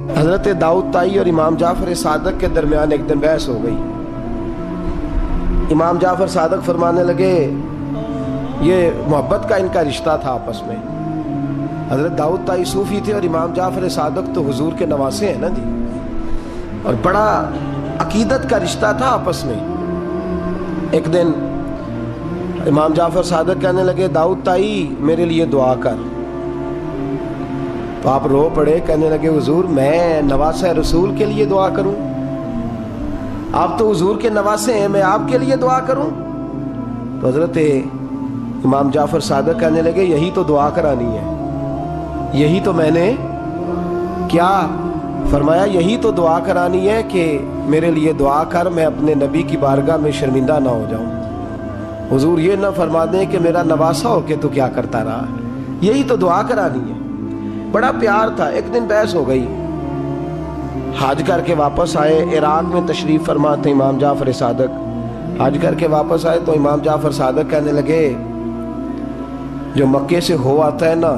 حضرت داؤد طائی اور امام جعفر صادق کے درمیان ایک دن بحث ہو گئی۔ امام جعفر صادق فرمانے لگے یہ محبت کا ان کا رشتہ تھا آپس میں۔ حضرت داؤد طائی صوفی تھے اور امام جعفر صادق تو حضور کے نواسے ہیں نا جی، اور بڑا عقیدت کا رشتہ تھا آپس میں۔ ایک دن امام جعفر صادق کہنے لگے داؤد طائی میرے لیے دعا کر، تو آپ رو پڑے، کہنے لگے حضور میں نواسہ رسول کے لیے دعا کروں؟ آپ تو حضور کے نواسے ہیں، میں آپ کے لیے دعا کروں؟ تو حضرت امام جعفر صادق کہنے لگے یہی تو دعا کرانی ہے، یہی تو میں نے کیا فرمایا، یہی تو دعا کرانی ہے کہ میرے لیے دعا کر، میں اپنے نبی کی بارگاہ میں شرمندہ نہ ہو جاؤں۔ حضور یہ نہ فرما دیں کہ میرا نواسا ہو کے تو کیا کرتا رہا، یہی تو دعا کرانی ہے۔ بڑا پیار تھا۔ ایک دن بحث ہو گئی، حج کر کے واپس آئے، عراق میں تشریف فرما تھے امام جعفر صادق، حج کر کے واپس آئے تو امام جعفر صادق کہنے لگے جو مکے سے ہو آتا ہے نا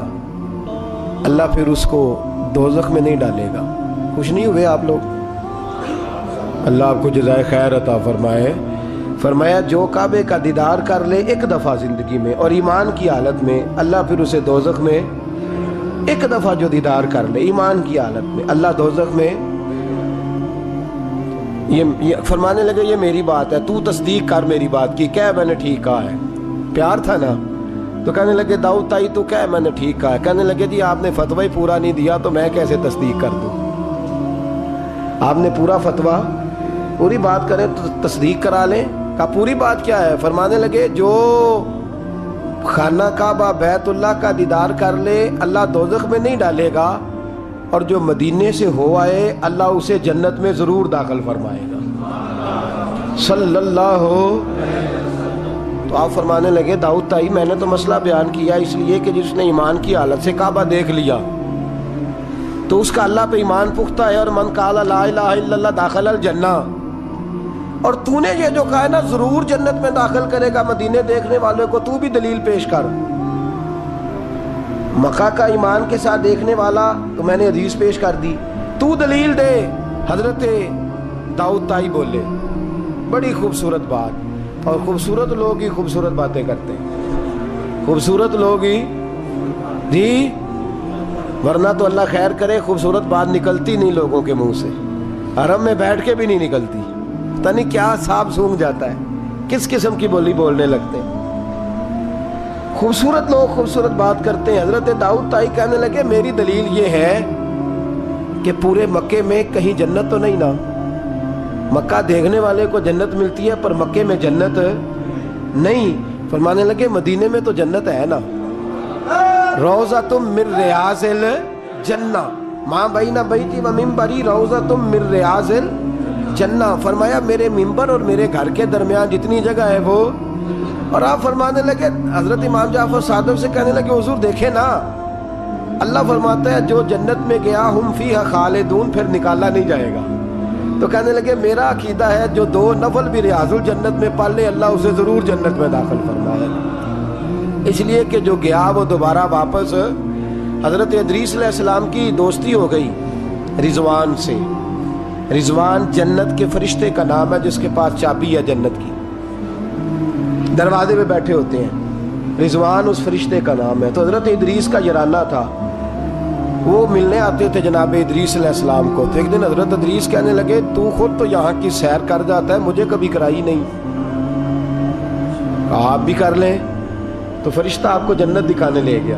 اللہ پھر اس کو دوزخ میں نہیں ڈالے گا۔ خوش نہیں ہوئے آپ لوگ؟ اللہ آپ کو جزائے خیر عطا فرمائے۔ فرمایا جو کعبے کا دیدار کر لے ایک دفعہ زندگی میں اور ایمان کی حالت میں، اللہ پھر اسے دوزخ میں ایک دفعہ جو دیدار کر لے ایمان کی حالت میں، اللہ دوزخ میں یہ فرمانے لگے یہ میری بات ہے، تو تصدیق کر میری بات کی، کہہ میں نے ٹھیک کہا ہے۔ پیار تھا نا، تو کہنے لگے داؤد طائی تو کہہ میں نے ٹھیک کہا ہے۔ کہنے لگے جی آپ نے فتویٰ ہی پورا نہیں دیا تو میں کیسے تصدیق کر دوں؟ آپ نے پورا فتویٰ پوری بات کریں تو تصدیق کرا لیں۔ کہا پوری بات کیا ہے؟ فرمانے لگے جو خانہ کعبہ بیت اللہ کا دیدار کر لے اللہ دوزخ میں نہیں ڈالے گا، اور جو مدینے سے ہو آئے اللہ اسے جنت میں ضرور داخل فرمائے گا صلی اللہ ہو۔ تو آپ فرمانے لگے داؤد طائی میں نے تو مسئلہ بیان کیا اس لیے کہ جس نے ایمان کی حالت سے کعبہ دیکھ لیا تو اس کا اللہ پہ ایمان پختہ ہے، اور من قال لا الہ الا اللہ داخل الجنہ، اور تو نے یہ جو کہا ہے نا ضرور جنت میں داخل کرے گا مدینے دیکھنے والوں کو، تو بھی دلیل پیش کر۔ مکہ کا ایمان کے ساتھ دیکھنے والا تو میں نے حدیث پیش کر دی، تو دلیل دے۔ حضرت داؤد طائی بولے بڑی خوبصورت بات، اور خوبصورت لوگ ہی خوبصورت باتیں کرتے ہیں، خوبصورت لوگ ہی جی، ورنہ تو اللہ خیر کرے خوبصورت بات نکلتی نہیں لوگوں کے منہ سے، حرم میں بیٹھ کے بھی نہیں نکلتی، پتہ نہیں کیا سانپ سونگھ جاتا ہے، کس قسم کی بولی بولنے لگتے ہیں۔ خوبصورت لوگ خوبصورت بات کرتے ہیں۔ حضرت داؤد طائی کہنے لگے میری دلیل یہ ہے کہ پورے مکے میں کہیں جنت تو نہیں نا، مکہ دیکھنے والے کو جنت ملتی ہے پر مکے میں جنت نہیں۔ فرمانے لگے مدینے میں تو جنت ہے نا، روضۃ من ریاض الجنہ، ماں بین بیتی و منبری روضۃ من ریاض الجنہ۔ فرمایا میرے منبر اور میرے گھر کے درمیان جتنی جگہ ہے وہ، اور آپ فرمانے لگے حضرت امام جعفر صادق سے کہنے لگے حضور دیکھیں نا اللہ فرماتا ہے جو جنت میں گیا ہم فیہا خالدون، پھر نکالا نہیں جائے گا۔ تو کہنے لگے میرا عقیدہ ہے جو 2 نفل بھی ریاض الجنت میں پڑھ لے اللہ اسے ضرور جنت میں داخل فرمائے، اس لیے کہ جو گیا وہ دوبارہ واپس۔ حضرت ادریس علیہ السلام کی دوستی ہو گئی رضوان سے۔ رضوان جنت کے فرشتے کا نام ہے جس کے پاس چابی ہے جنت کی، دروازے پہ بیٹھے ہوتے ہیں، رضوان اس فرشتے کا نام ہے۔ تو حضرت ادریس کا یارانہ تھا، وہ ملنے آتے تھے جناب ادریس علیہ السلام کو۔ تو ایک دن حضرت ادریس کہنے لگے تو خود تو یہاں کی سیر کر جاتا ہے مجھے کبھی کرائی نہیں، آپ بھی کر لیں۔ تو فرشتہ آپ کو جنت دکھانے لے گیا،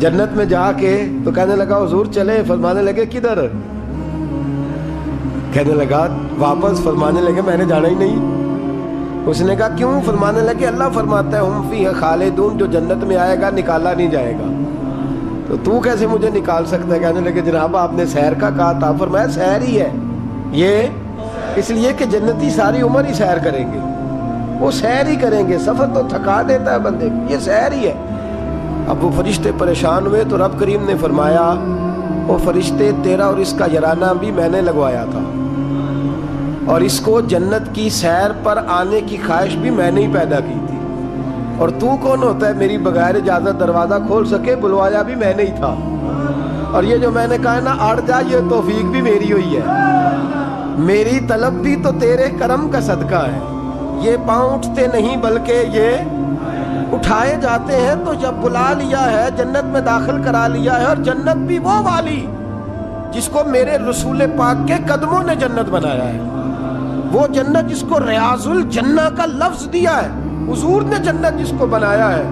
جنت میں جا کے تو کہنے لگا حضور چلے، فرمانے لگے کدھر؟ کہنے لگا واپس، فرمانے لگے میں نے جانا ہی نہیں۔ اس نے کہا کیوں؟ فرمانے لگے اللہ فرماتا ہے ہم فیہا خالدون، جو جنت میں آئے گا نکالا نہیں جائے گا، تو کیسے مجھے نکال سکتا ہے؟ کہنے لگے جناب آپ نے سیر کا کہا تھا۔ فرمایا سیر ہی ہے یہ، اس لیے کہ جنتی ساری عمر ہی سیر کریں گے، وہ سیر ہی کریں گے، سفر تو تھکا دیتا ہے بندے کو، یہ سیر ہی ہے۔ اب وہ فرشتے پریشان ہوئے تو رب کریم نے فرمایا وہ فرشتے تیرا اور اس کا یارانہ بھی میں نے لگوایا تھا، اور اس کو جنت کی سیر پر آنے کی خواہش بھی میں نے ہی پیدا کی تھی، اور تو کون ہوتا ہے میری بغیر اجازت دروازہ کھول سکے؟ بلوایا بھی میں نے ہی تھا۔ اور یہ جو میں نے کہا نا اڑ جا، یہ توفیق بھی میری ہوئی ہے، میری طلب بھی تو تیرے کرم کا صدقہ ہے۔ یہ پاؤں اٹھتے نہیں بلکہ یہ اٹھائے جاتے ہیں، تو جب بلا لیا ہے جنت میں داخل کرا لیا ہے، اور جنت بھی وہ والی جس کو میرے رسول پاک کے قدموں نے جنت بنایا ہے، وہ جنت جس کو ریاض الجنہ کا لفظ دیا ہے، حضور نے جنت جس کو بنایا ہے،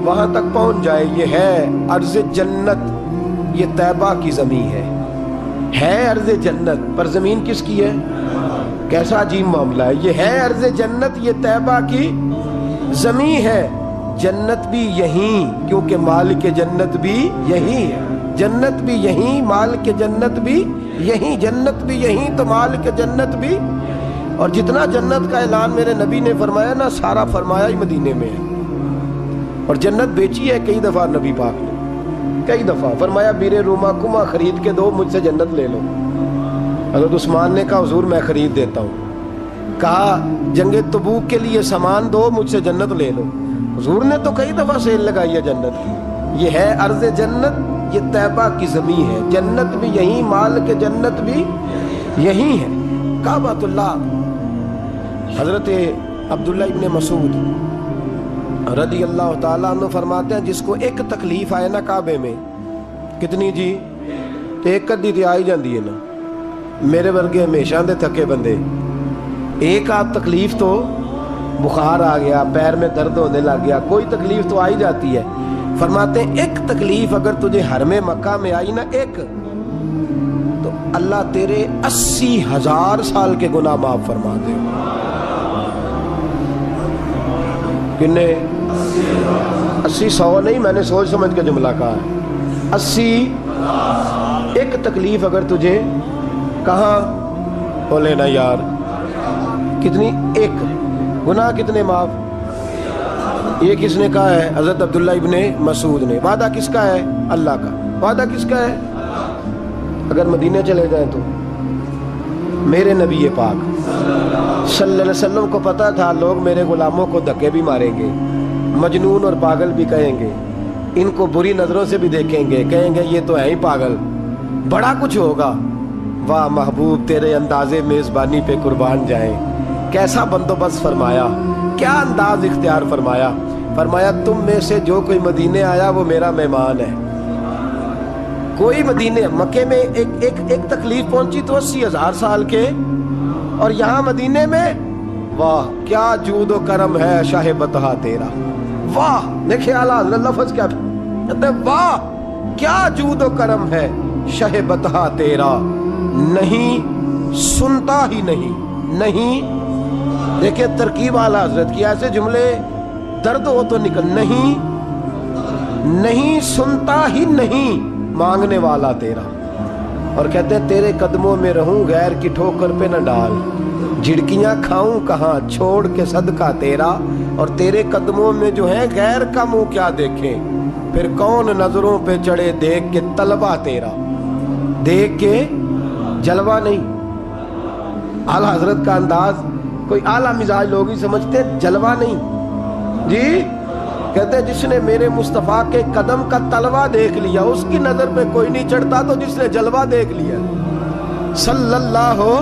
وہاں تک پہنچ جائے۔ یہ ہے عرض جنت، یہ طیبہ کی زمین ہے عرض جنت، پر زمین کس کی ہے؟ کیسا عجیب معاملہ ہے، یہ ہے عرض جنت، یہ طیبہ کی زمین ہے۔ جنت بھی یہیں، کیونکہ مالک جنت بھی یہیں ہے، جنت بھی یہیں، مالک جنت بھی یہیں، جنت بھی یہیں تو مالک جنت بھی۔ اور جتنا جنت کا اعلان میرے نبی نے فرمایا نا، سارا فرمایا ہی مدینے میں ہے۔ اور جنت بیچی ہے کئی دفعہ نبی پاک نے، کئی دفعہ فرمایا بیر روما کما خرید کے دو، مجھ سے جنت لے لو۔ حضرت عثمان نے کہا حضور میں خرید دیتا ہوں۔ کہا جنگ تبوک کے لیے سامان دو، مجھ سے جنت لے لو۔ حضور نے تو کئی دفعہ سیل لگائی ہے جنت کی۔ یہ ہے عرض جنت، یہ طیبہ کی زمین ہے، جنت بھی یہیں، مال کے جنت بھی یہیں ہے۔ کعبۃ اللہ، حضرت عبداللہ ابن مسعود رضی اللہ تعالیٰ عنہ فرماتے ہیں جس کو ایک تکلیف آئے نا کعبے میں، کتنی جی؟ ایک کدی تے آئی جاندی ہے نا، میرے ورگے ہمیشہ دے تھکے بندے، ایک آدھ تکلیف تو بخار آ گیا، پیر میں درد ہونے لگ گیا، کوئی تکلیف تو آئی جاتی ہے۔ فرماتے ہیں ایک تکلیف اگر تجھے حرم مکہ میں آئی نا، ایک، تو اللہ تیرے 80,000 سال کے گناہ معاف فرما دے۔ کنے 80 100 نہیں، میں نے سوچ سمجھ کے جملہ کہا ہے، 80 ایک تکلیف اگر تجھے کہاں بولے نا یار، کتنی؟ ایک، گناہ کتنے معاف؟ یہ کس نے کہا ہے؟ حضرت عبداللہ ابن مسعود نے۔ وعدہ کس کا ہے؟ اللہ کا۔ وعدہ کس کا ہے؟ اگر مدینے چلے جائیں تو میرے نبی پاک صلی اللہ علیہ وسلم کو پتا تھا لوگ میرے غلاموں کو دھکے بھی ماریں گے، مجنون اور پاگل بھی کہیں گے، ان کو بری نظروں سے بھی دیکھیں گے، کہیں گے یہ تو ہے ہی پاگل، بڑا کچھ ہوگا۔ واہ محبوب تیرے انداز میزبانی پہ قربان جائیں، کیسا بندوبست فرمایا، کیا انداز اختیار فرمایا۔ فرمایا تم میں سے جو کوئی مدینے آیا وہ میرا مہمان ہے۔ کوئی مدینے مکے میں ایک تکلیف پہنچی تو 80,000 سال کے، اور یہاں مدینے میں واہ کیا جود و کرم ہے شاہ بطحہ تیرا۔ واہ دیکھیں اعلیٰ حضرت لفظ کیا کہتے ہیں، واہ کیا جود و کرم ہے شاہ بطحہ تیرا، نہیں سنتا ہی نہیں دیکھیں ترکیب اعلیٰ حضرت کی، ایسے جملے درد ہو تو نکل، نہیں سنتا ہی نہیں مانگنے والا تیرا۔ اور کہتے ہیں تیرے قدموں میں رہوں غیر کی ٹھوکر پہ نہ ڈال، جھڑکیاں کھاؤں کہاں چھوڑ کے صدقہ تیرا۔ اور تیرے قدموں میں جو ہے غیر کا منہ کیا دیکھیں، پھر کون نظروں پہ چڑھے دیکھ کے طلبہ تیرا، دیکھ کے جلوہ نہیں۔ اعلیٰ حضرت کا انداز کوئی اعلیٰ مزاج لوگ ہی سمجھتے، جلوہ نہیں جی۔ کہتے ہیں جس نے میرے مصطفیٰ کے قدم کا تلوہ دیکھ لیا اس کی نظر پہ کوئی نہیں چڑھتا، تو جس نے جلوہ دیکھ لیا صلی اللہ ہو،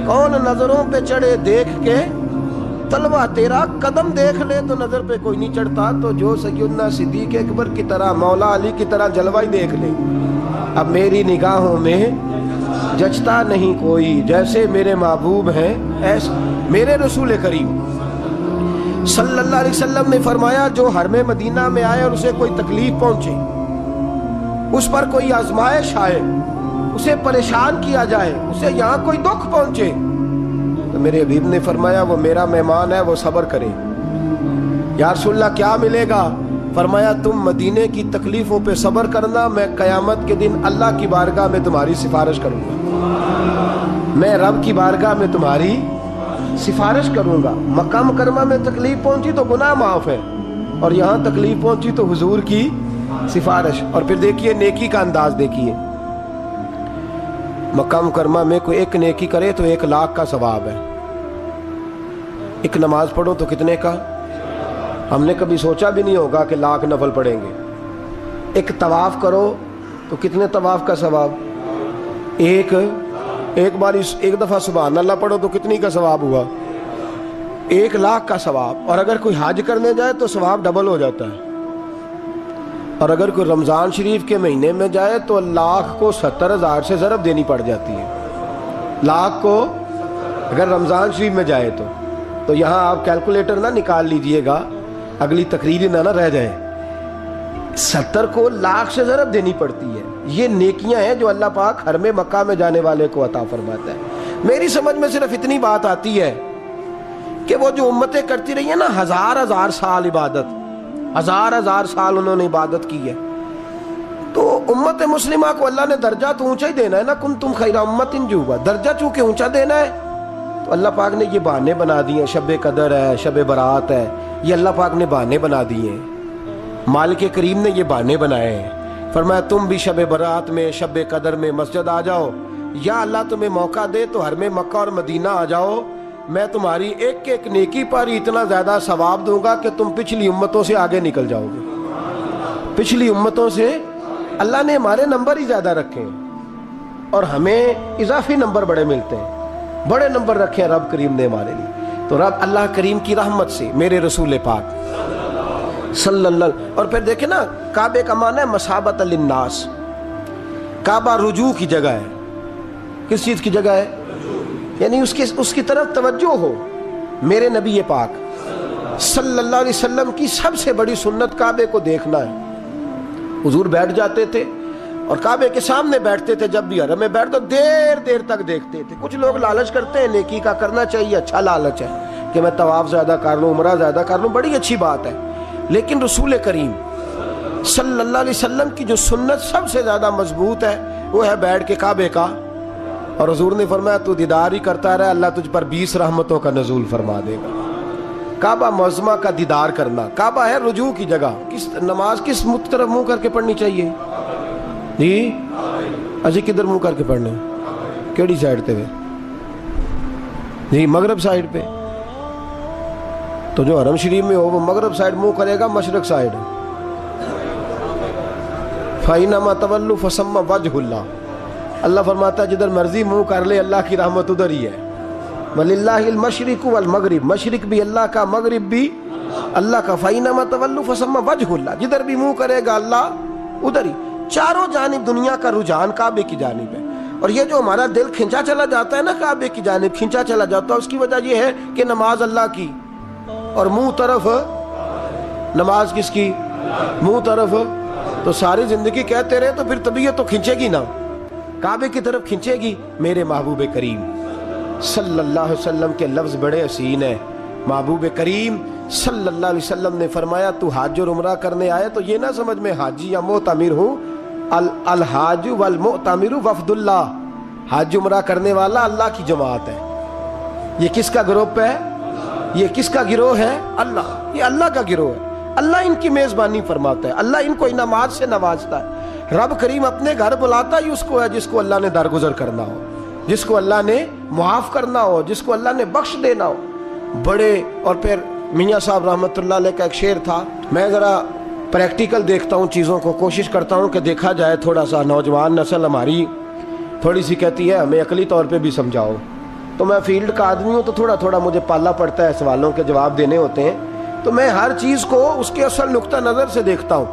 کون نظروں پہ چڑھے دیکھ کے تلوہ تیرا، قدم دیکھ لے تو نظر پہ کوئی نہیں چڑھتا، تو جو سیدنا صدیق اکبر کی طرح مولا علی کی طرح جلوہ ہی دیکھ لے۔ اب میری نگاہوں میں جچتا نہیں کوئی، جیسے میرے محبوب ہیں ایسے میرے رسول کریم صلی اللہ علیہ وسلم نے فرمایا جو حرم مدینہ میں آئے اور اسے کوئی تکلیف پہنچے، اس پر کوئی آزمائش آئے، اسے پریشان کیا جائے، اسے یہاں کوئی دکھ پہنچے، تو میرے حبیب نے فرمایا وہ میرا مہمان ہے، وہ صبر کرے۔ یا رسول اللہ کیا ملے گا؟ فرمایا تم مدینے کی تکلیفوں پہ صبر کرنا، میں قیامت کے دن اللہ کی بارگاہ میں تمہاری سفارش کروں گا، میں رب کی بارگاہ میں تمہاری سفارش کروں گا۔ مکہ مکرمہ میں تکلیف پہنچی تو گناہ معاف ہے، اور یہاں تکلیف پہنچی تو حضور کی سفارش۔ اور پھر دیکھیے نیکی کا انداز دیکھیے، مکہ مکرمہ میں کوئی ایک نیکی کرے تو 1,00,000 کا ثواب ہے، ایک نماز پڑھو تو کتنے کا؟ ہم نے کبھی سوچا بھی نہیں ہوگا کہ 1,00,000 نفل پڑھیں گے۔ ایک طواف کرو تو کتنے طواف کا ثواب؟ ایک بار ایک دفعہ سبحان اللہ پڑھو تو کتنی کا ثواب ہوا؟ 1,00,000 کا ثواب. اور اگر کوئی حج کرنے جائے تو ثواب ڈبل ہو جاتا ہے. اور اگر کوئی رمضان شریف کے مہینے میں جائے تو 1,00,000 کو 70,000 سے ضرب دینی پڑ جاتی ہے. 1,00,000 کو اگر رمضان شریف میں جائے تو یہاں آپ کیلکولیٹر نہ نکال لیجئے گا، اگلی تقریر نہ رہ جائے. 70 کو 1,00,000 سے ضرب دینی پڑتی ہے. یہ نیکیاں ہیں جو اللہ پاک حرم مکہ میں جانے والے کو عطا فرماتا ہے. میری سمجھ میں صرف اتنی بات آتی ہے کہ وہ جو امتیں کرتی رہی ہیں نا، 1,000 سال عبادت، 1,000 سال انہوں نے عبادت کی ہے، تو امت مسلمہ کو اللہ نے درجہ تو اونچا ہی دینا ہے نا. کنتم خیر امت جو درجہ چونکہ اونچا دینا ہے، تو اللہ پاک نے یہ بہانے بنا دیے. شب قدر ہے، شب برات ہے، یہ اللہ پاک نے بہانے بنا دیے ہیں. مالک کریم نے یہ بہانے بنائے ہیں. فرمایا تم بھی شب برات میں، شب قدر میں مسجد آ جاؤ، یا اللہ تمہیں موقع دے تو حرم مکہ اور مدینہ آ جاؤ. میں تمہاری ایک ایک نیکی پر اتنا زیادہ ثواب دوں گا کہ تم پچھلی امتوں سے آگے نکل جاؤ گے. پچھلی امتوں سے اللہ نے ہمارے نمبر ہی زیادہ رکھے ہیں اور ہمیں اضافی نمبر بڑے ملتے ہیں. بڑے نمبر رکھے ہیں رب کریم نے ہمارے لیے. تو رب اللہ کریم کی رحمت سے میرے رسول پاک صلی اللہ. اور پھر دیکھیں نا، کعبے کا معنی ہے مسابت للناس. کعبہ رجوع کی جگہ ہے. کس چیز کی جگہ ہے؟ یعنی اس کی طرف توجہ ہو. میرے نبی پاک صلی اللہ علیہ وسلم کی سب سے بڑی سنت کعبے کو دیکھنا ہے. حضور بیٹھ جاتے تھے اور کعبے کے سامنے بیٹھتے تھے. جب بھی حرم میں بیٹھ تو دیر تک دیکھتے تھے. کچھ لوگ لالچ کرتے ہیں، نیکی کا کرنا چاہیے، اچھا لالچ ہے کہ میں طواف زیادہ کر لوں، عمرہ زیادہ کر لوں، بڑی اچھی بات ہے. لیکن رسول کریم صلی اللہ علیہ وسلم کی جو سنت سب سے زیادہ مضبوط ہے وہ ہے بیٹھ کے کعبے کا. اور حضور نے فرمایا تو دیدار ہی کرتا رہے، اللہ تجھ پر 20 رحمتوں کا نزول فرما دے گا. کعبہ معظمہ کا دیدار کرنا. کعبہ ہے رجوع کی جگہ. نماز کس طرف منہ کر کے پڑھنی چاہیے جی؟ اجی کدھر منہ کر کے پڑھنا؟ کیڑی سائڈ تے جی؟ مغرب سائڈ پہ. تو جو حرم شریف میں ہو وہ مغرب سائڈ منہ کرے گا، مشرق سائڈ. فَإِنَّمَا تَوَلُّوا فَثَمَّ وَجْهُ اللَّهِ. اللہ فرماتا ہے جدھر مرضی منہ کر لے اللہ کی رحمت ادھر ہی ہے. وَلِلَّهِ الْمَشْرِقُ وَالْمَغْرِبُ. مشرق بھی اللہ کا، مغرب بھی اللہ کا. فَإِنَّمَا تَوَلُّوا فَثَمَّ وَجْهُ اللَّهِ. جدھر بھی منہ کرے گا اللہ ادھر ہی. چاروں جانب دنیا کا رجحان کعبے کی جانب ہے. اور یہ جو ہمارا دل کھنچا چلا جاتا ہے نا کعبے کی جانب، کھنچا چلا جاتا ہے، اس کی وجہ یہ ہے کہ نماز اللہ کی اور منہ طرف نماز کس کی؟ منہ طرف. تو ساری زندگی کہتے رہے تو پھر طبیعت تو کھنچے گی نا، کعبے کی طرف کھنچے گی. میرے محبوب کریم صلی اللہ علیہ وسلم کے لفظ بڑے حسین ہیں. محبوب کریم صلی اللہ علیہ وسلم نے فرمایا تو حج اور عمرہ کرنے آئے تو یہ نہ سمجھ میں حاجی یا معتمر ہوں. الحاج والمعتمر وفد اللہ. حج عمرہ کرنے والا اللہ کی جماعت ہے. یہ کس کا گروپ ہے؟ یہ کس کا گروہ ہے؟ اللہ. یہ اللہ کا گروہ ہے. اللہ ان کی میزبانی فرماتا ہے، اللہ ان کو انعامات سے نوازتا ہے. رب کریم اپنے گھر بلاتا ہی اس کو ہے جس کو اللہ نے درگزر کرنا ہو، جس کو اللہ نے معاف کرنا ہو، جس کو اللہ نے بخش دینا ہو. بڑے. اور پھر میاں صاحب رحمۃ اللہ علیہ کا ایک شعر تھا. میں ذرا پریکٹیکل دیکھتا ہوں چیزوں کو، کوشش کرتا ہوں کہ دیکھا جائے تھوڑا سا. نوجوان نسل ہماری تھوڑی سی کہتی ہے ہمیں عقلی طور پہ بھی سمجھاؤ. تو میں فیلڈ کا آدمی ہوں تو تھوڑا تھوڑا مجھے پالا پڑتا ہے، سوالوں کے جواب دینے ہوتے ہیں، تو میں ہر چیز کو اس کے اصل نقطہ نظر سے دیکھتا ہوں.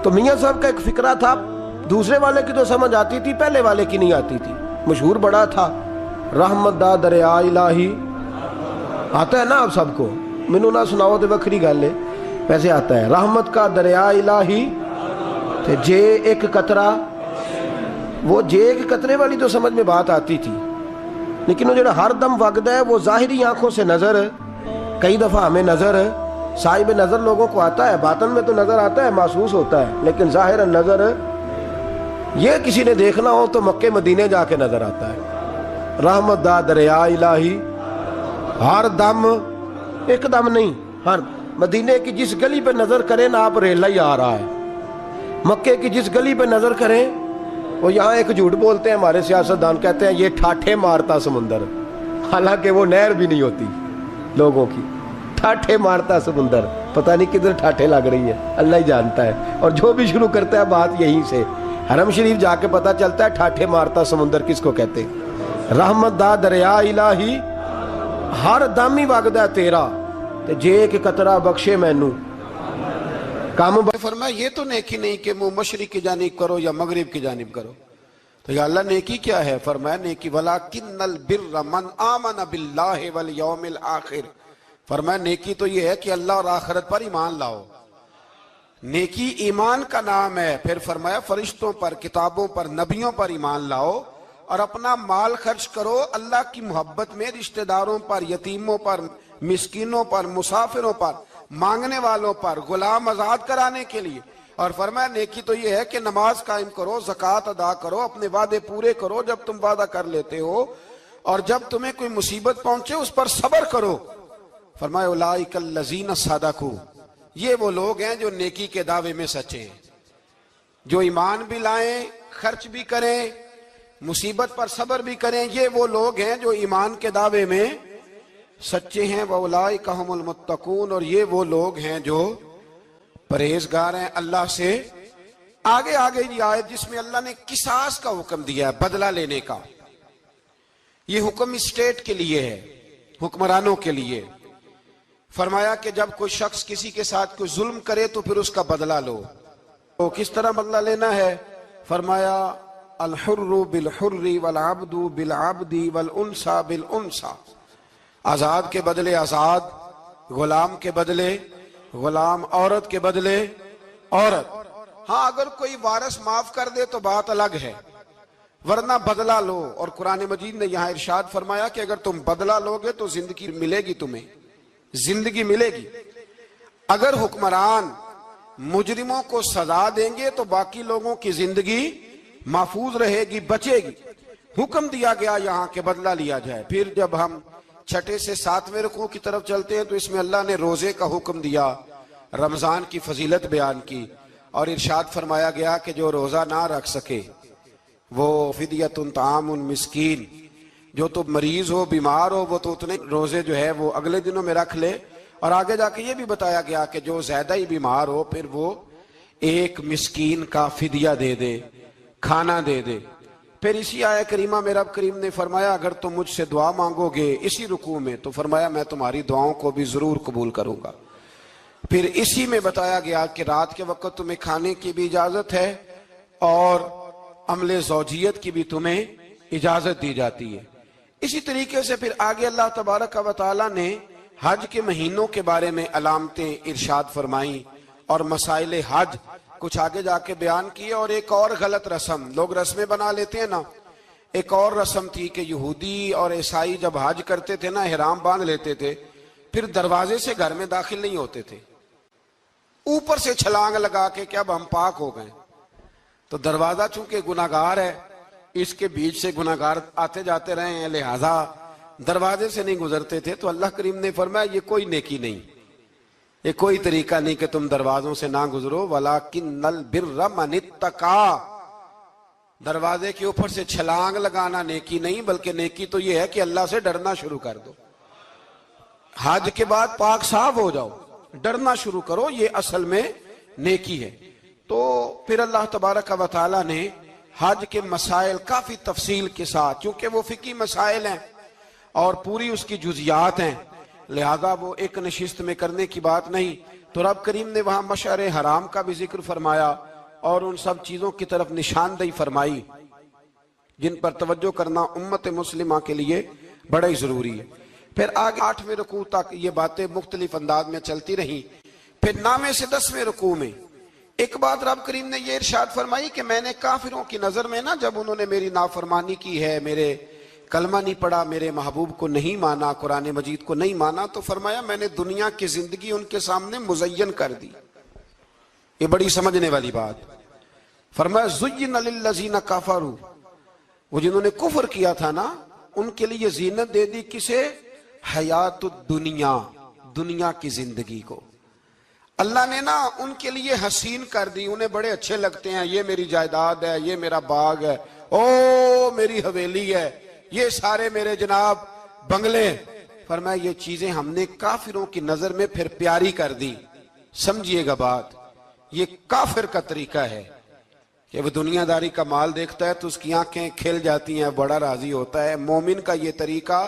تو میاں صاحب کا ایک فقرہ تھا، دوسرے والے کی تو سمجھ آتی تھی، پہلے والے کی نہیں آتی تھی. مشہور بڑا تھا، رحمت دا دریا الہی. آتا ہے نا آپ سب کو؟ مینوں نہ سناؤ تو وکری گل ہے، ویسے آتا ہے. رحمت کا دریا الہی تے جے ایک قطرہ. وہ جے ایک قطرے والی تو سمجھ میں بات آتی تھی، لیکن وہ جو ہر دم وگدا ہے وہ ظاہری آنکھوں سے نظر، کئی دفعہ ہمیں نظر، صاحب نظر لوگوں کو آتا ہے، باطن میں تو نظر آتا ہے، محسوس ہوتا ہے، لیکن ظاہر نظر یہ کسی نے دیکھنا ہو تو مکے مدینے جا کے نظر آتا ہے. رحمت دا دریا الہی ہر دم، ایک دم نہیں، ہر مدینے کی جس گلی پہ نظر کریں نا آپ ریلا ہی آ رہا ہے. مکے کی جس گلی پہ نظر کریں، وہ یہاں ایک جھوٹ بولتے ہیں ہمارے سیاستدان، کہتے ہیں یہ ٹھاٹھے مارتا سمندر، حالانکہ وہ نہر بھی نہیں ہوتی لوگوں کی. ٹھاٹھے مارتا سمندر، پتہ نہیں کدھر ٹھاٹھے لگ رہی ہے، اللہ ہی جانتا ہے. اور جو بھی شروع کرتا ہے بات یہیں سے. حرم شریف جا کے پتہ چلتا ہے ٹھاٹھے مارتا سمندر کس کو کہتے ہیں۔ رحمت دا دریا الہی ہر دم ہی وگدا ہے تیرا، تے جے کہ قطرہ بخشے مینوں کام فرمایا یہ تو نیکی نہیں کہ منہ مشرق کی جانب کرو یا مغرب کی جانب کرو، تو یا اللہ نیکی کیا ہے؟ فرمایا نیکی وَلَٰكِنَّ الْبِرَّ مَنْ آمَنَ بِاللَّهِ وَالْيَوْمِ الْآخِرِ، فرمایا نیکی تو یہ ہے کہ اللہ اور آخرت پر ایمان لاؤ، نیکی ایمان کا نام ہے۔ پھر فرمایا فرشتوں پر، کتابوں پر، نبیوں پر ایمان لاؤ، اور اپنا مال خرچ کرو اللہ کی محبت میں، رشتہ داروں پر، یتیموں پر، مسکینوں پر، مسافروں پر، مانگنے والوں پر، غلام آزاد کرانے کے لیے۔ اور فرمایا نیکی تو یہ ہے کہ نماز قائم کرو، زکوٰۃ ادا کرو، اپنے وعدے پورے کرو جب تم وعدہ کر لیتے ہو، اور جب تمہیں کوئی مصیبت پہنچے اس پر صبر کرو۔ فرمایا اولئک الذین صدقوا، یہ وہ لوگ ہیں جو نیکی کے دعوے میں سچے ہیں، جو ایمان بھی لائیں، خرچ بھی کریں، مصیبت پر صبر بھی کریں، یہ وہ لوگ ہیں جو ایمان کے دعوے میں سچے ہیں۔ وَأُولَئِكَ هُمُ الْمُتَّقُونَ، اور یہ وہ لوگ ہیں جو پرہیزگار ہیں اللہ سے۔ آگے یہ آیت جس میں اللہ نے قصاص کا حکم دیا ہے، بدلہ لینے کا، یہ حکم اسٹیٹ کے لیے ہے، حکمرانوں کے لیے۔ فرمایا کہ جب کوئی شخص کسی کے ساتھ کوئی ظلم کرے تو پھر اس کا بدلہ لو۔ تو کس طرح بدلہ لینا ہے؟ فرمایا الحر بالحر والعبد بالعبد والانثى بالانثى، آزاد کے بدلے آزاد، غلام کے بدلے غلام، عورت کے بدلے عورت۔ ہاں اگر کوئی وارث معاف کر دے تو بات الگ ہے، ورنہ بدلہ لو۔ اور قرآن مجید نے یہاں ارشاد فرمایا کہ اگر تم بدلہ لوگے تو زندگی ملے گی، تمہیں زندگی ملے گی۔ اگر حکمران مجرموں کو سزا دیں گے تو باقی لوگوں کی زندگی محفوظ رہے گی، بچے گی۔ حکم دیا گیا یہاں کہ بدلہ لیا جائے۔ پھر جب ہم 6 سے 7ویں رکوع کی طرف چلتے ہیں تو اس میں اللہ نے روزے کا حکم دیا، رمضان کی فضیلت بیان کی، اور ارشاد فرمایا گیا کہ جو روزہ نہ رکھ سکے وہ فدیۃ طعام مسکین، جو تو مریض ہو، بیمار ہو، وہ تو اتنے روزے جو ہے وہ اگلے دنوں میں رکھ لے۔ اور آگے جا کے یہ بھی بتایا گیا کہ جو زیادہ ہی بیمار ہو پھر وہ ایک مسکین کا فدیہ دے دے، کھانا دے دے۔ پھر اسی آیہ کریمہ میں رب کریم نے فرمایا اگر تم مجھ سے دعا مانگو گے اسی رکوع میں تو فرمایا میں تمہاری دعاؤں کو بھی ضرور قبول کروں گا۔ پھر اسی میں بتایا گیا کہ رات کے وقت تمہیں کھانے کی بھی اجازت ہے اور عمل زوجیت کی بھی تمہیں اجازت دی جاتی ہے۔ اسی طریقے سے پھر آگے اللہ تبارک و تعالیٰ نے حج کے مہینوں کے بارے میں علامتیں ارشاد فرمائیں اور مسائل حج کچھ آگے جا کے بیان کیے۔ اور ایک اور غلط رسم لوگ رسمیں بنا لیتے ہیں نا، ایک اور رسم تھی کہ یہودی اور عیسائی جب حج کرتے تھے نا، احرام باندھ لیتے تھے، پھر دروازے سے گھر میں داخل نہیں ہوتے تھے، اوپر سے چھلانگ لگا کے کہ اب ہم پاک ہو گئے۔ تو دروازہ چونکہ گناہگار ہے، اس کے بیچ سے گناہگار آتے جاتے رہے ہیں، لہذا دروازے سے نہیں گزرتے تھے۔ تو اللہ کریم نے فرمایا یہ کوئی نیکی نہیں، یہ کوئی طریقہ نہیں کہ تم دروازوں سے نہ گزرو۔ وَلَٰكِنَّ الْبِرَّ مَنِ اتَّقَىٰ، دروازے کے اوپر سے چھلانگ لگانا نیکی نہیں، بلکہ نیکی تو یہ ہے کہ اللہ سے ڈرنا شروع کر دو۔ حج کے بعد پاک صاف ہو جاؤ، ڈرنا شروع کرو، یہ اصل میں نیکی ہے۔ تو پھر اللہ تبارک و تعالیٰ نے حج کے مسائل کافی تفصیل کے ساتھ، چونکہ وہ فقہی مسائل ہیں اور پوری اس کی جزیات ہیں، لہذا وہ ایک نشست میں کرنے کی بات نہیں، تو رب کریم نے وہاں مشعر حرام کا بھی ذکر فرمایا اور ان سب چیزوں کی طرف نشاندہی فرمائی جن پر توجہ کرنا امت مسلمہ کے لیے بڑا ہی ضروری ہے۔ پھر آگے 8ویں رکوع تک یہ باتیں مختلف انداز میں چلتی رہیں۔ پھر 9ویں سے 10ویں رکوع میں ایک بات رب کریم نے یہ ارشاد فرمائی کہ میں نے کافروں کی نظر میں نا، جب انہوں نے میری نافرمانی کی ہے، میرے کلمہ نہیں پڑھا، میرے محبوب کو نہیں مانا، قرآن مجید کو نہیں مانا، تو فرمایا میں نے دنیا کی زندگی ان کے سامنے مزین کر دی۔ یہ بڑی سمجھنے والی بات۔ فرمایا زُيِّنَ لِلَّذِينَ كَفَرُوا، وہ جنہوں نے کفر کیا تھا نا، ان کے لیے زینت دے دی کسے؟ حیات الدنیا، دنیا کی زندگی کو اللہ نے نا ان کے لیے حسین کر دی، انہیں بڑے اچھے لگتے ہیں، یہ میری جائیداد ہے، یہ میرا باغ ہے، او میری حویلی ہے، یہ سارے میرے جناب بنگلے۔ فرمایا یہ چیزیں ہم نے کافروں کی نظر میں پھر پیاری کر دی۔ سمجھئے گا بات، یہ کافر کا طریقہ ہے، کہ وہ دنیا داری کا مال دیکھتا ہے تو اس کی آنکھیں کھل جاتی ہیں, بڑا راضی ہوتا ہے. مومن کا یہ طریقہ,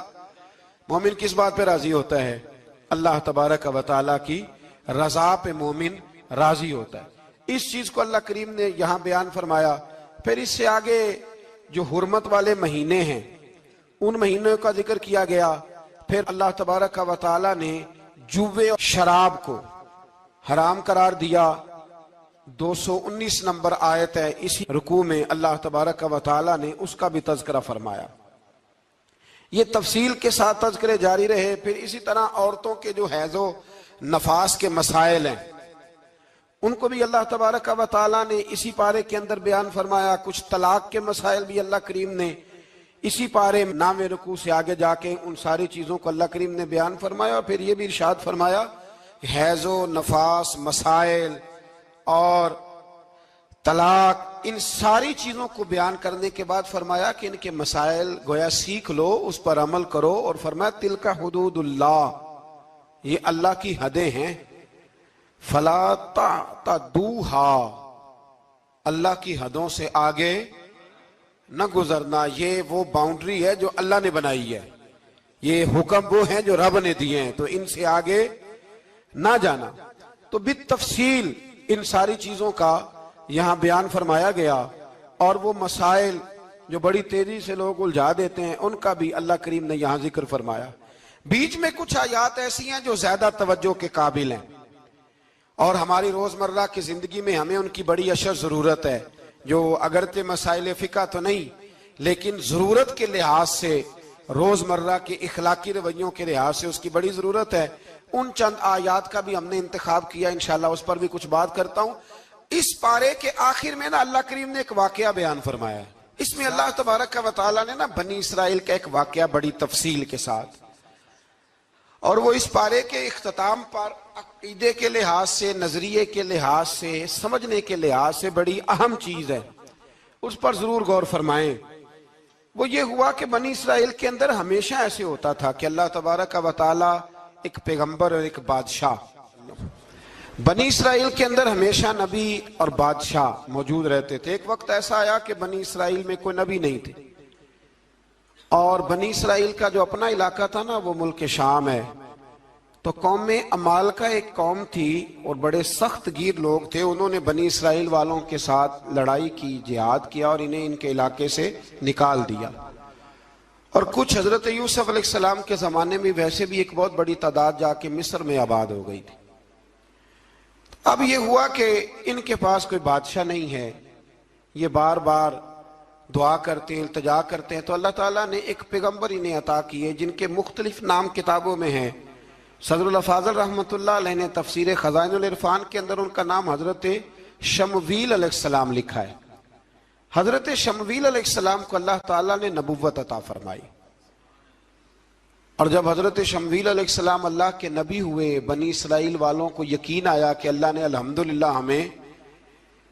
مومن کس بات پہ راضی ہوتا ہے؟ اللہ تبارک و تعالیٰ کی رضا پہ مومن راضی ہوتا ہے. اس چیز کو اللہ کریم نے یہاں بیان فرمایا. پھر اس سے آگے جو حرمت والے مہینے ہیں ان مہینوں کا ذکر کیا گیا. پھر اللہ تبارک و تعالیٰ نے جوے اور شراب کو حرام قرار دیا. 219 نمبر آیت ہے, اسی رکوع میں اللہ تبارک و تعالیٰ نے اس کا بھی تذکرہ فرمایا. یہ تفصیل کے ساتھ تذکرے جاری رہے. پھر اسی طرح عورتوں کے جو حیض و نفاس کے مسائل ہیں ان کو بھی اللہ تبارک و تعالیٰ نے اسی پارے کے اندر بیان فرمایا. کچھ طلاق کے مسائل بھی اللہ کریم نے اسی پارے 9ویں رکوع سے آگے جا کے ان ساری چیزوں کو اللہ کریم نے بیان فرمایا. اور پھر یہ بھی ارشاد فرمایا حیض و نفاس مسائل اور طلاق, ان ساری چیزوں کو بیان کرنے کے بعد فرمایا کہ ان کے مسائل گویا سیکھ لو, اس پر عمل کرو. اور فرمایا تلک حدود اللہ, یہ اللہ کی حدیں ہیں. فلا تعتدوها, اللہ کی حدوں سے آگے نہ گزرنا. یہ وہ باؤنڈری ہے جو اللہ نے بنائی ہے, یہ حکم وہ ہیں جو رب نے دیے ہیں, تو ان سے آگے نہ جانا. تو بالتفصیل ان ساری چیزوں کا یہاں بیان فرمایا گیا. اور وہ مسائل جو بڑی تیزی سے لوگ الجھا دیتے ہیں ان کا بھی اللہ کریم نے یہاں ذکر فرمایا. بیچ میں کچھ آیات ایسی ہیں جو زیادہ توجہ کے قابل ہیں اور ہماری روزمرہ کی زندگی میں ہمیں ان کی بڑی اشد ضرورت ہے, جو اگرچہ مسائل فقہ تو نہیں لیکن ضرورت کے لحاظ سے, روزمرہ کے اخلاقی رویوں کے لحاظ سے اس کی بڑی ضرورت ہے. ان چند آیات کا بھی ہم نے انتخاب کیا, انشاءاللہ اس پر بھی کچھ بات کرتا ہوں. اس پارے کے آخر میں نا اللہ کریم نے ایک واقعہ بیان فرمایا ہے. اس میں اللہ تبارک و تعالیٰ نے نا بنی اسرائیل کا ایک واقعہ بڑی تفصیل کے ساتھ, اور وہ اس پارے کے اختتام پر عقیدے کے لحاظ سے, نظریے کے لحاظ سے, سمجھنے کے لحاظ سے بڑی اہم چیز ہے, اس پر ضرور غور فرمائیں. وہ یہ ہوا کہ بنی اسرائیل کے اندر ہمیشہ ایسے ہوتا تھا کہ اللہ تبارک و تعالیٰ ایک پیغمبر اور ایک بادشاہ, بنی اسرائیل کے اندر ہمیشہ نبی اور بادشاہ موجود رہتے تھے. ایک وقت ایسا آیا کہ بنی اسرائیل میں کوئی نبی نہیں تھے, اور بنی اسرائیل کا جو اپنا علاقہ تھا نا وہ ملک شام ہے. تو قوم عمال کا ایک قوم تھی اور بڑے سخت گیر لوگ تھے. انہوں نے بنی اسرائیل والوں کے ساتھ لڑائی کی, جہاد کیا اور انہیں ان کے علاقے سے نکال دیا. اور کچھ حضرت یوسف علیہ السلام کے زمانے میں ویسے بھی ایک بہت بڑی تعداد جا کے مصر میں آباد ہو گئی تھی. اب یہ ہوا کہ ان کے پاس کوئی بادشاہ نہیں ہے, یہ بار بار دعا کرتے ہیں, التجا کرتے ہیں. تو اللہ تعالیٰ نے ایک پیغمبر انہیں عطا کیے جن کے مختلف نام کتابوں میں ہیں. صدر الافاضل رحمۃ اللہ علیہ نے تفسیر خزائن العرفان کے اندر ان کا نام حضرت شمویل علیہ السلام لکھا ہے. حضرت شمویل علیہ السلام کو اللہ تعالیٰ نے نبوت عطا فرمائی, اور جب حضرت شمویل علیہ السلام اللہ کے نبی ہوئے, بنی اسرائیل والوں کو یقین آیا کہ اللہ نے الحمدللہ ہمیں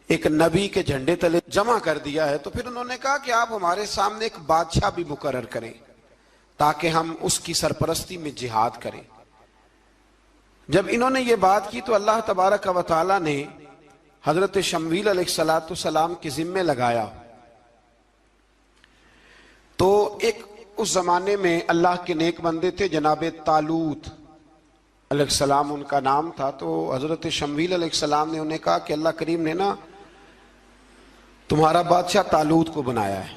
ایک نبی کے جھنڈے تلے جمع کر دیا ہے, تو پھر انہوں نے کہا کہ آپ ہمارے سامنے ایک بادشاہ بھی مقرر کریں تاکہ ہم اس کی سرپرستی میں جہاد کریں. جب انہوں نے یہ بات کی تو اللہ تبارک و تعالیٰ نے حضرت شمویل علیہ السلام کے ذمے لگایا. تو ایک اس زمانے میں اللہ کے نیک بندے تھے جناب طالوت علیہ السلام ان کا نام تھا. تو حضرت شمویل علیہ السلام نے انہیں کہا کہ اللہ کریم نے نا تمہارا بادشاہ طالوت کو بنایا ہے.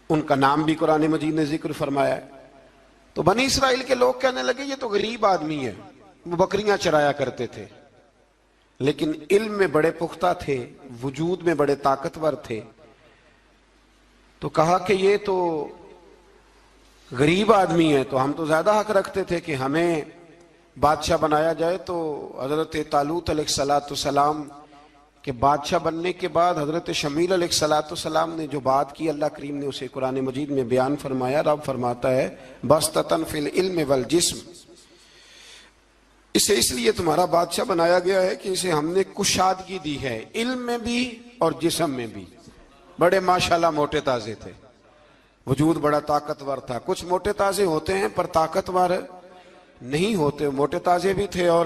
ان کا نام بھی قرآن مجید نے ذکر فرمایا ہے. تو بنی اسرائیل کے لوگ کہنے لگے یہ تو غریب آدمی ہے, وہ بکریاں چرایا کرتے تھے لیکن علم میں بڑے پختہ تھے, وجود میں بڑے طاقتور تھے. تو کہا کہ یہ تو غریب آدمی ہے, تو ہم تو زیادہ حق رکھتے تھے کہ ہمیں بادشاہ بنایا جائے. تو حضرت طالوت علیہ السلام کہ بادشاہ بننے کے بعد حضرت شمویل علیہ السلام نے جو بات کی اللہ کریم نے اسے قرآن مجید میں بیان فرمایا. رب فرماتا ہے بسطتاً فی العلم والجسم, اسے اس لیے تمہارا بادشاہ بنایا گیا ہے کہ اسے ہم نے کشادگی دی ہے, علم میں بھی اور جسم میں بھی. بڑے ماشاءاللہ موٹے تازے تھے, وجود بڑا طاقتور تھا. کچھ موٹے تازے ہوتے ہیں پر طاقتور نہیں ہوتے, موٹے تازے بھی تھے اور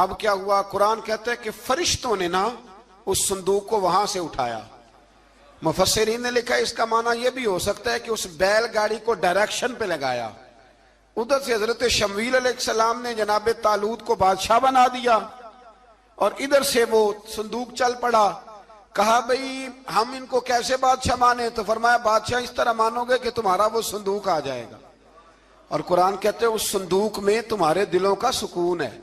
اب کیا ہوا؟ قرآن کہتا ہے کہ فرشتوں نے نا اس صندوق کو وہاں سے اٹھایا۔ مفسرین نے لکھا اس کا معنی یہ بھی ہو سکتا ہے کہ اس بیل گاڑی کو ڈائریکشن پہ لگایا، ادھر سے حضرت شمویل علیہ السلام نے جناب طالوت کو بادشاہ بنا دیا، اور ادھر سے وہ صندوق چل پڑا۔ کہا بھئی ہم ان کو کیسے بادشاہ مانے؟ تو فرمایا بادشاہ اس طرح مانو گے کہ تمہارا وہ صندوق آ جائے گا، اور قرآن کہتے ہیں اس صندوق میں تمہارے دلوں کا سکون ہے،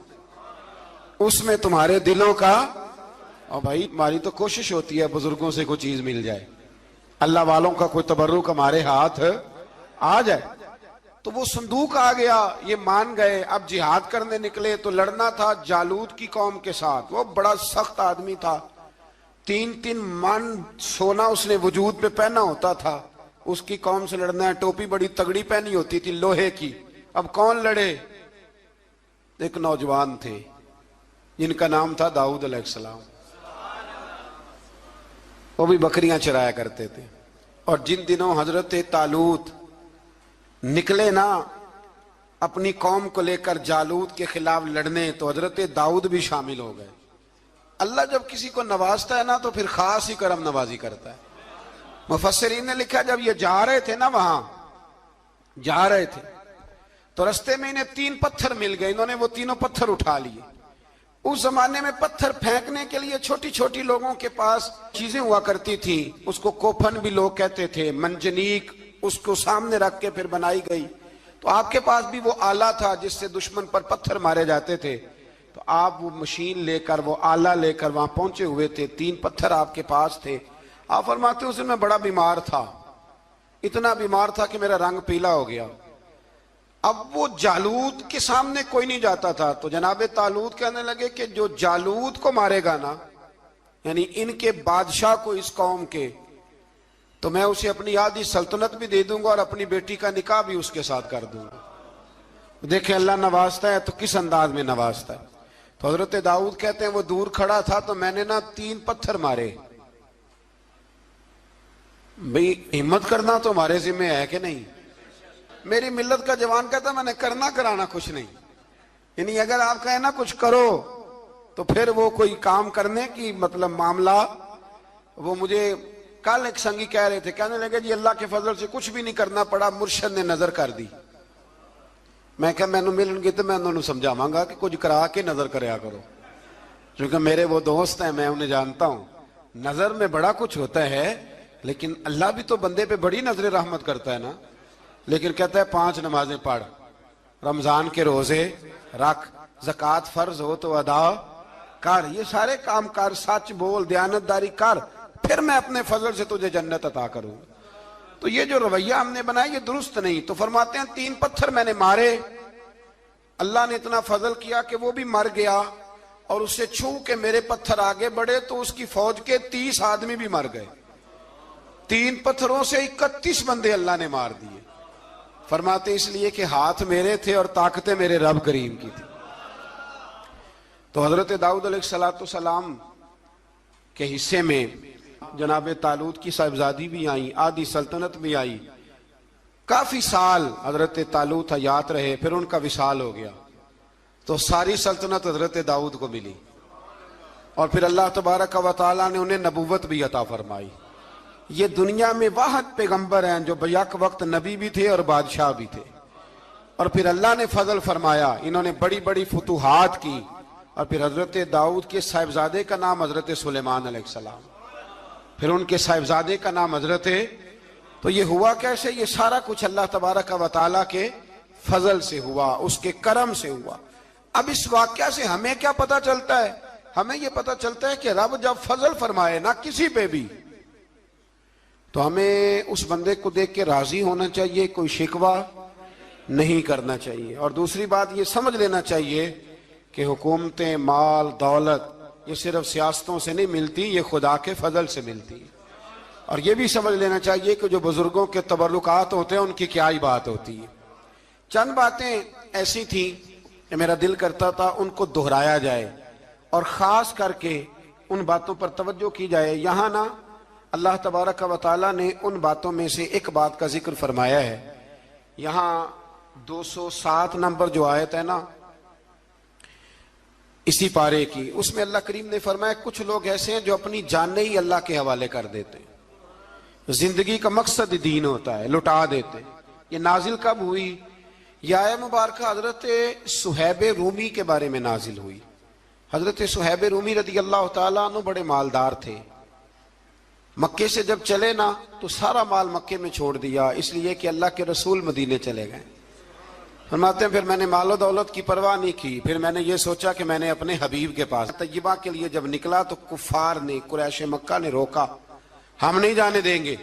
اس میں تمہارے دلوں کا۔ اور بھائی ہماری تو کوشش ہوتی ہے بزرگوں سے کوئی چیز مل جائے، اللہ والوں کا کوئی تبرک ہمارے ہاتھ آ جائے۔ تو وہ صندوق آ گیا، یہ مان گئے۔ اب جہاد کرنے نکلے تو لڑنا تھا جالوت کی قوم کے ساتھ، وہ بڑا سخت آدمی تھا، 3 من سونا اس نے وجود پہ پہنا ہوتا تھا، اس کی قوم سے لڑنا ہے، ٹوپی بڑی تگڑی پہنی ہوتی تھی لوہے کی۔ اب کون لڑے؟ ایک نوجوان تھے جن کا نام تھا داؤد علیہ السلام، وہ بھی بکریاں چرایا کرتے تھے۔ اور جن دنوں حضرت طالوت نکلے نا اپنی قوم کو لے کر جالوت کے خلاف لڑنے، تو حضرت داؤد بھی شامل ہو گئے۔ اللہ جب کسی کو نوازتا ہے نا تو پھر خاص ہی کرم نوازی کرتا ہے۔ مفسرین نے لکھا جب یہ جا رہے تھے نا، وہاں جا رہے تھے تو رستے میں انہیں 3 پتھر مل گئے، انہوں نے وہ تینوں پتھر اٹھا لیے۔ اس زمانے میں پتھر پھینکنے کے لیے چھوٹی چھوٹی لوگوں کے پاس چیزیں ہوا کرتی تھی، اس کو کوپھن بھی لوگ کہتے تھے، منجنیق، اس کو سامنے رکھ کے پھر بنائی گئی۔ تو آپ کے پاس بھی وہ آلہ تھا جس سے دشمن پر پتھر مارے جاتے تھے، تو آپ وہ مشین لے کر، وہ آلہ لے کر وہاں پہنچے ہوئے تھے، 3 پتھر آپ کے پاس تھے۔ آپ فرماتے ہیں اس دن میں بڑا بیمار تھا، اتنا بیمار تھا کہ میرا رنگ پیلا ہو گیا۔ اب وہ جالوت کے سامنے کوئی نہیں جاتا تھا، تو جناب طالوت کہنے لگے کہ جو جالوت کو مارے گا نا، یعنی ان کے بادشاہ کو اس قوم کے، تو میں اسے اپنی آدھی سلطنت بھی دے دوں گا اور اپنی بیٹی کا نکاح بھی اس کے ساتھ کر دوں گا۔ دیکھیں اللہ نوازتا ہے تو کس انداز میں نوازتا ہے۔ تو حضرت داؤد کہتے ہیں وہ دور کھڑا تھا تو میں نے نا 3 پتھر مارے۔ بھئی ہمت کرنا تو ہمارے ذمہ ہے کہ نہیں؟ میری ملت کا جوان کہتا ہے میں نے کرنا کرانا کچھ نہیں، یعنی اگر آپ کہیں نا کچھ کرو تو پھر وہ کوئی کام کرنے کی مطلب معاملہ۔ وہ مجھے کل ایک سنگی کہہ رہے تھے، کہنے لگے جی اللہ کے فضل سے کچھ بھی نہیں کرنا پڑا، مرشد نے نظر کر دی۔ میں کہا میں ملن گی تو میں انہوں نے سمجھاواں گا کہ کچھ کرا کے نظر کریا کرو، کیونکہ میرے وہ دوست ہیں، میں انہیں جانتا ہوں۔ نظر میں بڑا کچھ ہوتا ہے، لیکن اللہ بھی تو بندے پہ بڑی نظر رحمت کرتا ہے نا۔ لیکن کہتا ہے 5 نمازیں پڑھ، رمضان کے روزے رکھ، زکوٰۃ فرض ہو تو ادا کر، یہ سارے کام کر، سچ بول، دیانتداری کر، پھر میں اپنے فضل سے تجھے جنت عطا کروں۔ تو یہ جو رویہ ہم نے بنایا یہ درست نہیں۔ تو فرماتے ہیں 3 پتھر میں نے مارے، اللہ نے اتنا فضل کیا کہ وہ بھی مر گیا، اور اسے چھو کے میرے پتھر آگے بڑھے تو اس کی فوج کے 30 آدمی بھی مر گئے۔ 3 پتھروں سے 31 بندے اللہ نے مار دیے۔ فرماتے اس لیے کہ ہاتھ میرے تھے اور طاقتیں میرے رب کریم کی تھی۔ تو حضرت داؤد علیہ السلام کے حصے میں جناب طالوت کی صاحبزادی بھی آئیں، آدھی سلطنت بھی آئی۔ کافی سال حضرت طالوت حیات رہے، پھر ان کا وصال ہو گیا، تو ساری سلطنت حضرت داؤد کو ملی، اور پھر اللہ تبارک و تعالیٰ نے انہیں نبوت بھی عطا فرمائی۔ یہ دنیا میں واحد پیغمبر ہیں جو بیک وقت نبی بھی تھے اور بادشاہ بھی تھے، اور پھر اللہ نے فضل فرمایا، انہوں نے بڑی بڑی فتوحات کی۔ اور پھر حضرت داؤد کے صاحبزادے کا نام حضرت سلیمان علیہ السلام، پھر ان کے صاحبزادے کا نام حضرت۔ تو یہ ہوا کیسے؟ یہ سارا کچھ اللہ تبارک و تعالیٰ کے فضل سے ہوا، اس کے کرم سے ہوا۔ اب اس واقعہ سے ہمیں کیا پتہ چلتا ہے؟ ہمیں یہ پتہ چلتا ہے کہ رب جب فضل فرمائے نہ کسی پہ بھی، تو ہمیں اس بندے کو دیکھ کے راضی ہونا چاہیے، کوئی شکوہ نہیں کرنا چاہیے۔ اور دوسری بات یہ سمجھ لینا چاہیے کہ حکومتیں، مال، دولت یہ صرف سیاستوں سے نہیں ملتی، یہ خدا کے فضل سے ملتی ہے۔ اور یہ بھی سمجھ لینا چاہیے کہ جو بزرگوں کے تبرکات ہوتے ہیں ان کی کیا ہی بات ہوتی ہے۔ چند باتیں ایسی تھیں کہ میرا دل کرتا تھا ان کو دہرایا جائے، اور خاص کر کے ان باتوں پر توجہ کی جائے۔ یہاں نا اللہ تبارک و تعالیٰ نے ان باتوں میں سے ایک بات کا ذکر فرمایا ہے۔ یہاں 207 نمبر جو آیت ہے نا، اسی پارے کی، اس میں اللہ کریم نے فرمایا کچھ لوگ ایسے ہیں جو اپنی جانیں ہی اللہ کے حوالے کر دیتے ہیں، زندگی کا مقصد دین ہوتا ہے، لٹا دیتے ہیں۔ یہ نازل کب ہوئی؟ یہ آیت مبارکہ حضرت صہیب رومی کے بارے میں نازل ہوئی۔ حضرت صہیب رومی رضی اللہ تعالیٰ عنہ بڑے مالدار تھے، مکے سے جب چلے نا تو سارا مال مکے میں چھوڑ دیا، اس لیے کہ اللہ کے رسول مدینے چلے گئے۔ فرماتے ہیں پھر میں نے مال و دولت کی پرواہ نہیں کی، پھر میں نے یہ سوچا کہ میں نے اپنے حبیب کے پاس طیبہ کے لیے جب نکلا تو کفار نے، قریش مکہ نے روکا، ہم نہیں جانے دیں گے۔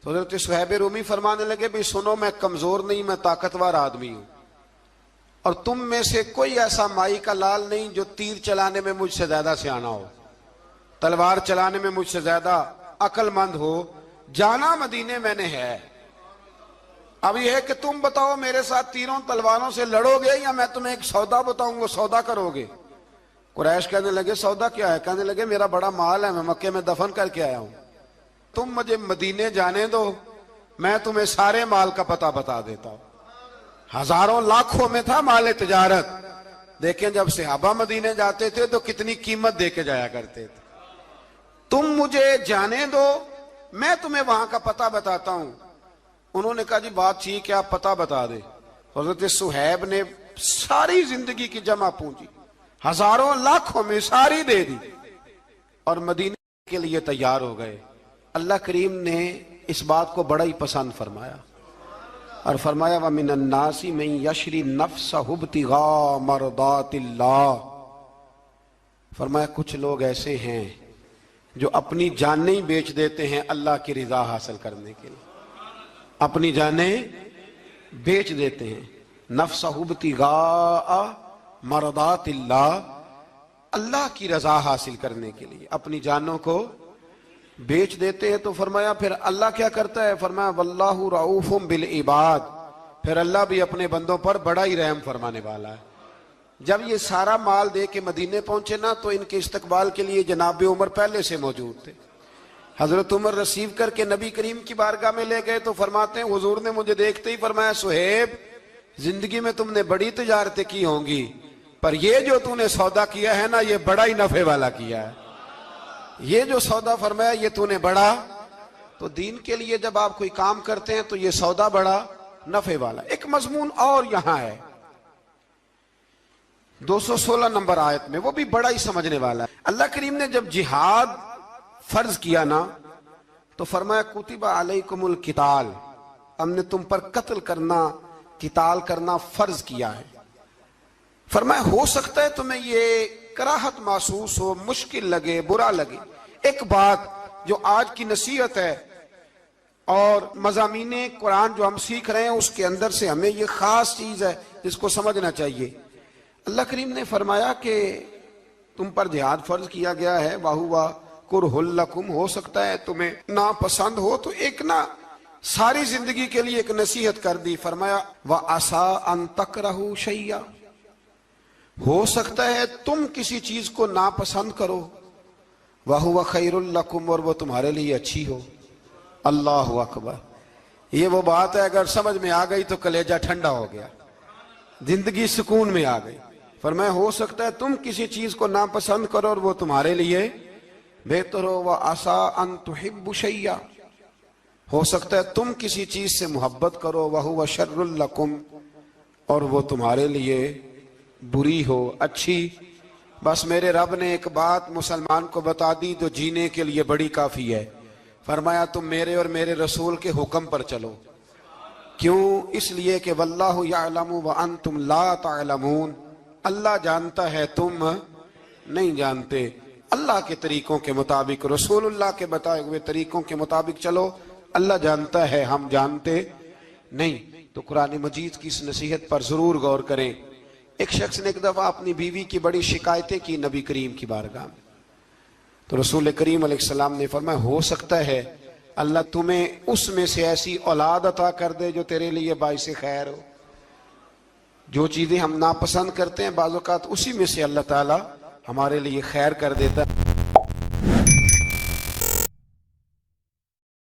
تو حضرت صہیب رومی فرمانے لگے بھی سنو، میں کمزور نہیں، میں طاقتور آدمی ہوں، اور تم میں سے کوئی ایسا مائی کا لال نہیں جو تیر چلانے میں مجھ سے زیادہ سیانا ہو، تلوار چلانے میں مجھ سے زیادہ عقل مند ہو، جانا مدینے میں نے ہے۔ اب یہ ہے کہ تم بتاؤ میرے ساتھ تیروں تلواروں سے لڑو گے یا میں تمہیں ایک سودا بتاؤں گا، سودا کرو گے؟ قریش کہنے لگے سودا کیا ہے؟ کہنے لگے میرا بڑا مال ہے، میں مکے میں دفن کر کے آیا ہوں، تم مجھے مدینے جانے دو، میں تمہیں سارے مال کا پتہ بتا دیتا ہوں۔ ہزاروں لاکھوں میں تھا مال تجارت، دیکھیں جب صحابہ مدینے جاتے تھے تو کتنی قیمت دے کے جایا کرتے تھے۔ تم مجھے جانے دو، میں تمہیں وہاں کا پتہ بتاتا ہوں۔ انہوں نے کہا جی بات ٹھیک ہے، آپ پتہ بتا دیں۔ حضرت صہیب نے ساری زندگی کی جمع پونجی ہزاروں لاکھوں میں ساری دے دی اور مدینے کے لیے تیار ہو گئے۔ اللہ کریم نے اس بات کو بڑا ہی پسند فرمایا اور فرمایا وَمِنَ النَّاسِ مَن يَشْرِي نَفْسَهُ ابْتِغَاءَ مَرْضَاتِ اللَّهِ، فرمایا کچھ لوگ ایسے ہیں جو اپنی جانیں ہی بیچ دیتے ہیں اللہ کی رضا حاصل کرنے کے لیے، اپنی جانیں بیچ دیتے ہیں۔ نَفْسَهُ ابْتِغَاءَ مَرْضَاتِ اللَّهِ، اللہ کی رضا حاصل کرنے کے لیے اپنی جانوں کو بیچ دیتے ہیں۔ تو فرمایا پھر اللہ کیا کرتا ہے؟ فرمایا واللہ رؤوف بالعباد، پھر اللہ بھی اپنے بندوں پر بڑا ہی رحم فرمانے والا ہے۔ جب یہ سارا مال دے کے مدینے پہنچے نا تو ان کے استقبال کے لیے جناب عمر پہلے سے موجود تھے۔ حضرت عمر ریسیو کر کے نبی کریم کی بارگاہ میں لے گئے تو فرماتے ہیں حضور نے مجھے دیکھتے ہی فرمایا صہیب زندگی میں تم نے بڑی تجارتیں کی ہوں گی، پر یہ جو تم نے سودا کیا ہے نا یہ بڑا ہی نفع والا کیا ہے، یہ جو سودا فرمایا یہ تو نے بڑا۔ تو دین کے لیے جب آپ کوئی کام کرتے ہیں تو یہ سودا بڑا نفع والا۔ ایک مضمون اور یہاں ہے 216 نمبر آیت میں، وہ بھی بڑا ہی سمجھنے والا ہے۔ اللہ کریم نے جب جہاد فرض کیا نا تو فرمایا کتب علیکم القتال، ہم نے تم پر قتل کرنا، قتال کرنا فرض کیا ہے۔ فرمایا ہو سکتا ہے تمہیں یہ کراہت محسوس ہو، مشکل لگے، برا لگے۔ ایک بات جو آج کی نصیحت ہے اور مضامین قرآن جو ہم سیکھ رہے ہیں اس کے اندر سے ہمیں یہ خاص چیز ہے جس کو سمجھنا چاہیے۔ اللہ کریم نے فرمایا کہ تم پر جہاد فرض کیا گیا ہے، وَهُوَ كُرْهٌ لَكُمْ، ہو سکتا ہے تمہیں ناپسند ہو، تو ایک نا ساری زندگی کے لیے ایک نصیحت کر دی۔ فرمایا وَعَسَىٰ أَن تَكْرَهُوا شَيْئًا، ہو سکتا ہے تم کسی چیز کو ناپسند کرو، وَهُوَ خَيْرٌ لَكُمْ، اور وہ تمہارے لیے اچھی ہو۔ اللہ اکبر، یہ وہ بات ہے اگر سمجھ میں آ گئی تو کلیجہ ٹھنڈا ہو گیا، زندگی سکون میں آ گئی۔ فرمایا ہو سکتا ہے تم کسی چیز کو ناپسند کرو اور وہ تمہارے لیے بہتر ہو۔ وَعَسَىٰ أَن تُحِبُّوا شَيْئًا، ہو سکتا ہے تم کسی چیز سے محبت کرو، وَهُوَ شَرٌّ لَكُمْ، اور وہ تمہارے لیے بری ہو، اچھی۔ بس میرے رب نے ایک بات مسلمان کو بتا دی جو جینے کے لیے بڑی کافی ہے۔ فرمایا تم میرے اور میرے رسول کے حکم پر چلو۔ کیوں؟ اس لیے کہ واللہ یعلم وانتم لا تعلمون، اللہ جانتا ہے تم نہیں جانتے۔ اللہ کے طریقوں کے مطابق، رسول اللہ کے بتائے ہوئے طریقوں کے مطابق چلو، اللہ جانتا ہے ہم جانتے نہیں۔ تو قرآن مجید کی اس نصیحت پر ضرور غور کریں۔ ایک شخص نے ایک دفعہ اپنی بیوی کی بڑی شکایتیں کی نبی کریم کی بارگاہ میں، تو رسول کریم علیہ السلام نے فرمایا ہو سکتا ہے اللہ تمہیں اس میں سے ایسی اولاد عطا کر دے جو تیرے لیے باعث خیر ہو۔ جو چیزیں ہم ناپسند کرتے ہیں بعض اوقات اسی میں سے اللہ تعالی ہمارے لیے خیر کر دیتا ہے۔